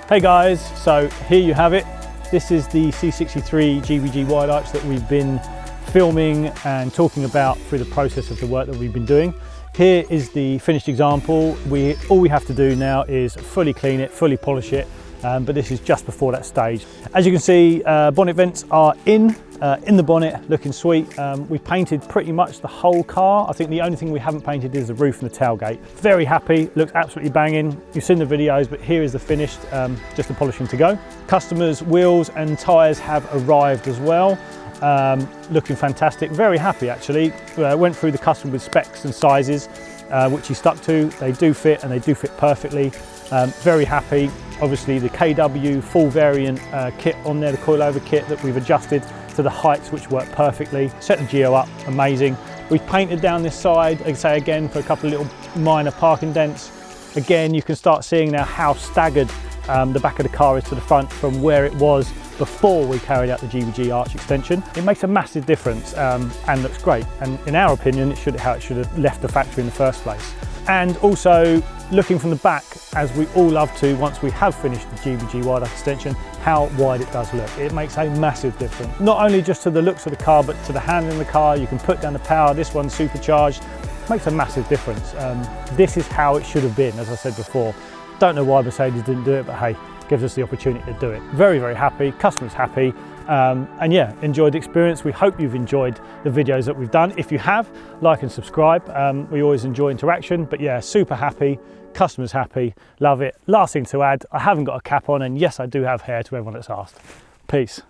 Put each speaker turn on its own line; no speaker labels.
Hey guys, so here you have it. This is the C63 GVG wide arch that we've been filming and talking about through the process of the work that we've been doing. Here is the finished example. All we have to do now is fully clean it, fully polish it, but this is just before that stage. As you can see, bonnet vents are in the bonnet, looking sweet. We've painted pretty much the whole car. I think the only thing we haven't painted is the roof and the tailgate. Very happy, looks absolutely banging. You've seen the videos, but here is the finished, just the polishing to go. Customers' wheels and tyres have arrived as well. Looking fantastic, very happy actually. Went through the customer with specs and sizes, which he stuck to. They do fit and they do fit perfectly. Very happy. Obviously the KW full variant kit on there, the coilover kit that we've adjusted to the heights which work perfectly. Set the geo up, amazing. We've painted down this side, like I say again, for a couple of little minor parking dents. Again, you can start seeing now how staggered the back of the car is to the front from where it was before we carried out the GVG arch extension. It makes a massive difference and looks great. And in our opinion, how it should have left the factory in the first place. And also looking from the back, as we all love to once we have finished the GVG wide arch extension, how wide it does look. It makes a massive difference. Not only just to the looks of the car, but to the handling of the car. You can put down the power. This one's supercharged. Makes a massive difference. This is how it should have been, as I said before. Don't know why Mercedes didn't do it, but hey, gives us the opportunity to do it. Very, very happy, customers happy, and yeah, enjoyed the experience. We hope you've enjoyed the videos that we've done. If you have, like and subscribe. We always enjoy interaction, but yeah, super happy, customers happy, love it. Last thing to add, I haven't got a cap on, and yes, I do have hair to everyone that's asked. Peace.